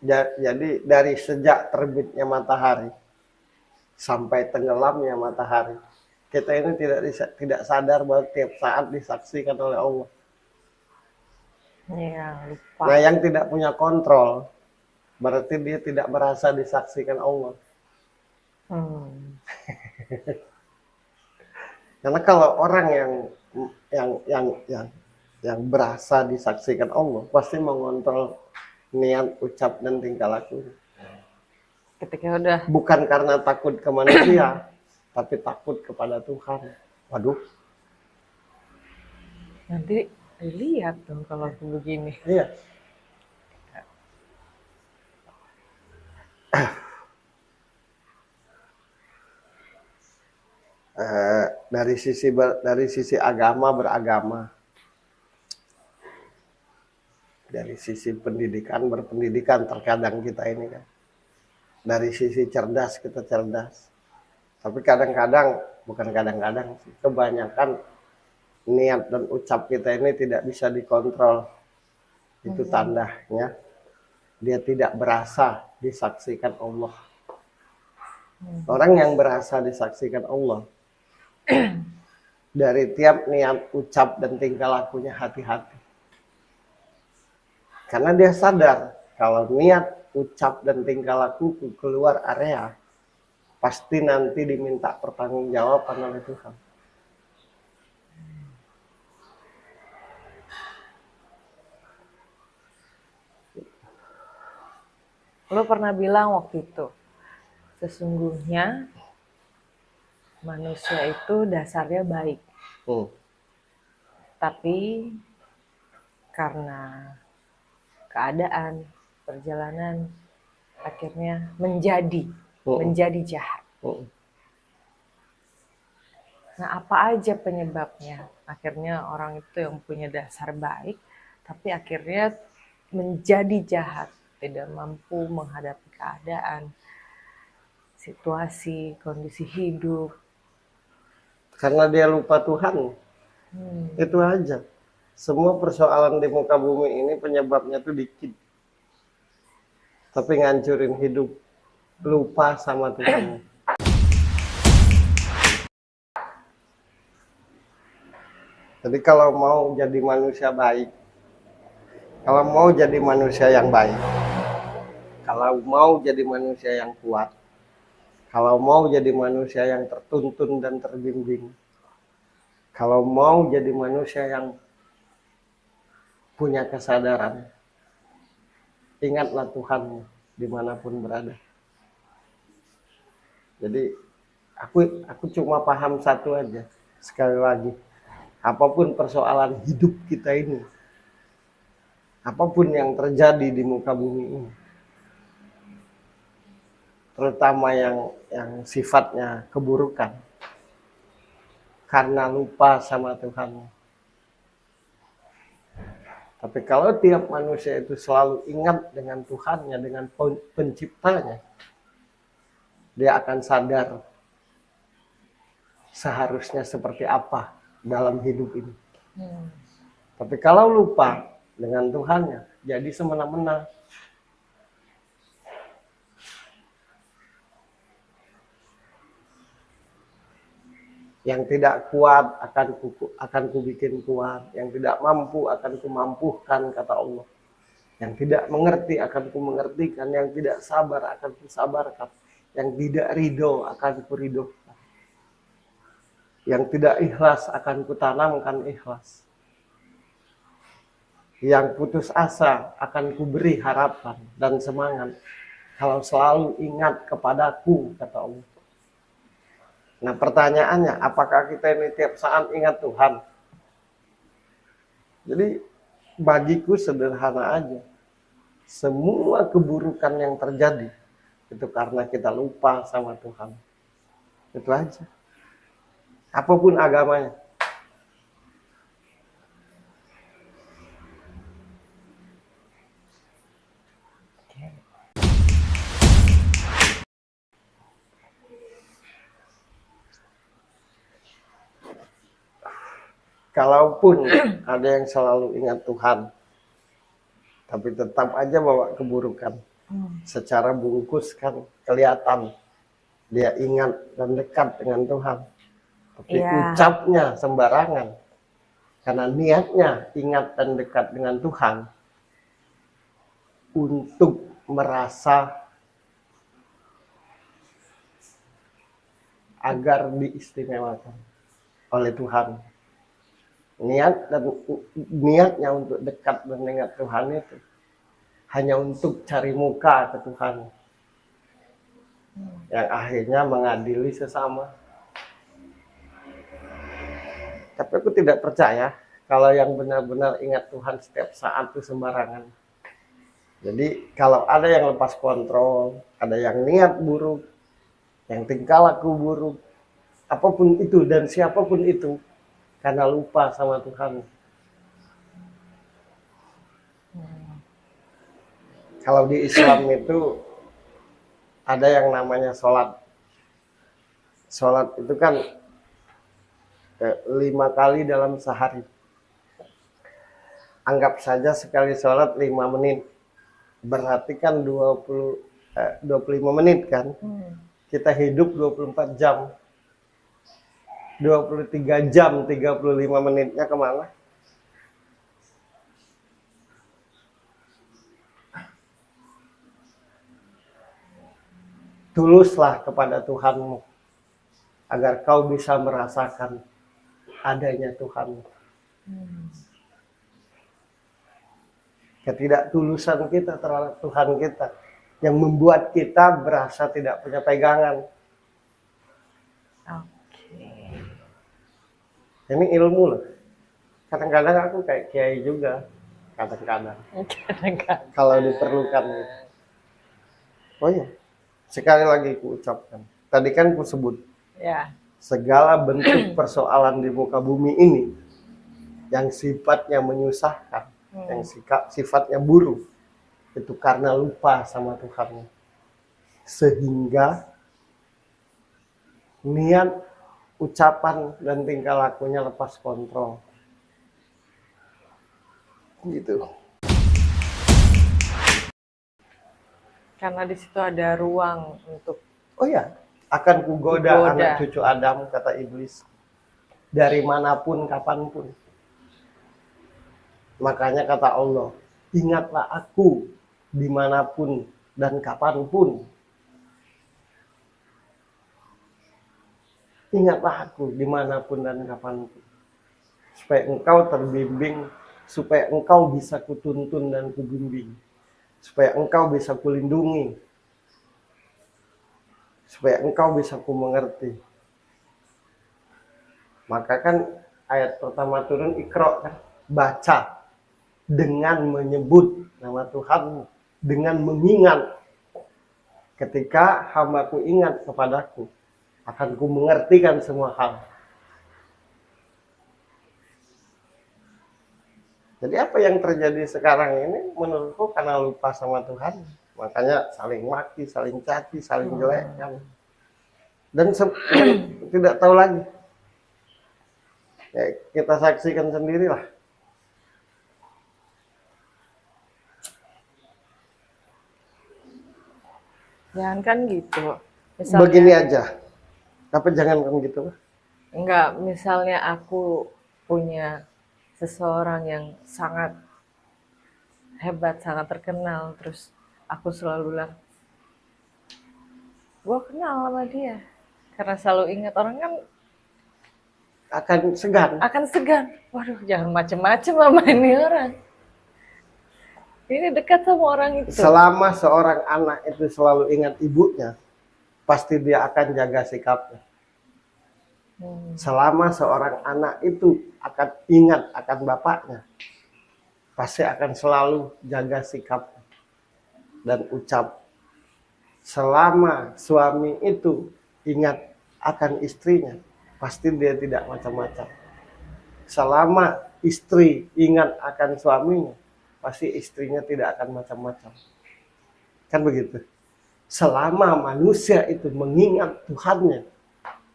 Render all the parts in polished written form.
Jadi dari sejak terbitnya matahari sampai tenggelamnya matahari, kita ini tidak sadar bahwa tiap saat disaksikan oleh Allah. Iya, lupa. Nah, yang tidak punya kontrol berarti dia tidak merasa disaksikan Allah. Hmm. Karena kalau orang yang berasa disaksikan Allah pasti mengontrol niat, ucap, dan tingkah laku. Ketika udah Bukan karena takut ke manusia, tapi takut kepada Tuhan. Waduh. nanti dilihat dong kalau aku begini. Iya. Dari sisi agama beragama, dari sisi pendidikan berpendidikan, terkadang kita ini kan, dari sisi cerdas kita cerdas, tapi kadang-kadang, bukan kadang-kadang, kebanyakan niat dan ucap kita ini tidak bisa dikontrol. Itu tandanya dia tidak berasa disaksikan Allah. Orang yang berasa disaksikan Allah dari tiap niat, ucap, dan tingkah lakunya hati-hati. Karena dia sadar kalau niat, ucap, dan tingkah laku keluar area, pasti nanti diminta pertanggungjawaban oleh Tuhan. Lo pernah bilang waktu itu, sesungguhnya manusia itu dasarnya baik. Tapi karena keadaan, perjalanan, akhirnya menjadi jahat. Nah, apa aja penyebabnya? Akhirnya orang itu yang punya dasar baik, tapi akhirnya menjadi jahat, tidak mampu menghadapi keadaan, situasi, kondisi hidup. Karena dia lupa Tuhan. Itu aja. Semua persoalan di muka bumi ini penyebabnya tuh dikit. Tapi ngancurin hidup. Lupa sama Tuhan. Jadi kalau mau jadi manusia baik, kalau mau jadi manusia yang baik, kalau mau jadi manusia yang kuat, kalau mau jadi manusia yang tertuntun dan terbimbing, kalau mau jadi manusia yang punya kesadaran, ingatlah Tuhan dimanapun berada. Jadi aku cuma paham satu aja, sekali lagi, apapun persoalan hidup kita ini, apapun yang terjadi di muka bumi ini, terutama yang sifatnya keburukan, karena lupa sama Tuhan. Tapi kalau tiap manusia itu selalu ingat dengan Tuhannya, dengan penciptanya, dia akan sadar seharusnya seperti apa dalam hidup ini. Tapi kalau lupa dengan Tuhannya, jadi semena-mena. Yang tidak kuat akan kubikin kuat, yang tidak mampu akan kumampuhkan, kata Allah. Yang tidak mengerti akan kumengertikan, yang tidak sabar akan kusabarkan, yang tidak ridho akan kuridhokan, yang tidak ikhlas akan kutanamkan ikhlas, yang putus asa akan kuberi harapan dan semangat, kalau selalu ingat kepadaku, kata Allah. Nah, pertanyaannya, apakah kita ini tiap saat ingat Tuhan? Jadi bagiku sederhana aja. Semua keburukan yang terjadi itu karena kita lupa sama Tuhan. Itu aja. Apapun agamanya. Kalaupun ada yang selalu ingat Tuhan, tapi tetap aja bawa keburukan, Secara bungkus kan kelihatan dia ingat dan dekat dengan Tuhan. Tapi Iya. ucapnya sembarangan. Karena niatnya ingat dan dekat dengan Tuhan untuk merasa agar diistimewakan oleh Tuhan. Niatnya untuk dekat dan ingat Tuhan itu hanya untuk cari muka ke Tuhan. Yang akhirnya mengadili sesama. Tapi aku tidak percaya kalau yang benar-benar ingat Tuhan setiap saat itu sembarangan. Jadi kalau ada yang lepas kontrol, ada yang niat buruk, yang tingkah laku buruk, apapun itu dan siapapun itu, karena lupa sama Tuhan. Kalau di Islam itu ada yang namanya sholat. Sholat itu kan 5 kali dalam sehari. Anggap saja sekali sholat 5 menit. Berarti kan 25 menit kan. Kita hidup 24 jam. 23 jam 35 menitnya kemana? Tuluslah kepada Tuhanmu agar kau bisa merasakan adanya Tuhan. Ketidaktulusan kita terhadap Tuhan kita yang membuat kita berasa tidak punya pegangan. Oke. Ini ilmu loh. Kadang-kadang aku kayak kiai juga. Kadang-kadang. Kalau diperlukan gitu. Oh iya. Sekali lagi ku ucapkan. Tadi kan ku sebut. Ya. Segala bentuk persoalan di muka bumi ini yang sifatnya menyusahkan, yang sifatnya buruk, itu karena lupa sama Tuhan. Sehingga niat, ucapan, dan tingkah lakunya lepas kontrol. Gitu. Karena di situ ada ruang untuk Oh ya, akan kugoda anak cucu Adam, kata iblis. Dari manapun, kapanpun. Makanya kata Allah, ingatlah aku dimanapun dan kapanpun. Ingatlah aku dimanapun dan kapanpun. Supaya engkau terbimbing, supaya engkau bisa kutuntun dan kubimbing. Supaya engkau bisa kulindungi. Supaya engkau bisa kumengerti. Maka kan ayat pertama turun Iqra kan, baca dengan menyebut nama Tuhanmu, dengan mengingat. Ketika hambaku ingat kepadaku, akan ku mengertikan semua hal. Jadi apa yang terjadi sekarang ini menurutku karena lupa sama Tuhan. Makanya saling maki, saling caci, saling jelekkan. Dan tidak tahu lagi. Ya, kita saksikan sendirilah. jangan kan gitu. Misalnya, Begini aja. Tapi jangan kan gitu. enggak, misalnya aku punya seseorang yang sangat hebat, sangat terkenal, terus aku selalu bilang, gue kenal sama dia. Karena selalu ingat, orang kan Akan segan. Waduh, jangan macem-macem sama ini orang. Ini dekat sama orang itu. Selama seorang anak itu selalu ingat ibunya, pasti dia akan jaga sikapnya. Selama seorang anak itu akan ingat akan bapaknya, pasti akan selalu jaga sikap dan ucap. Selama suami itu ingat akan istrinya, pasti dia tidak macam-macam. Selama istri ingat akan suaminya, pasti istrinya tidak akan macam-macam. Kan begitu. Selama manusia itu mengingat Tuhannya,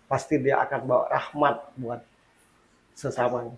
pasti dia akan bawa rahmat buat sesamanya.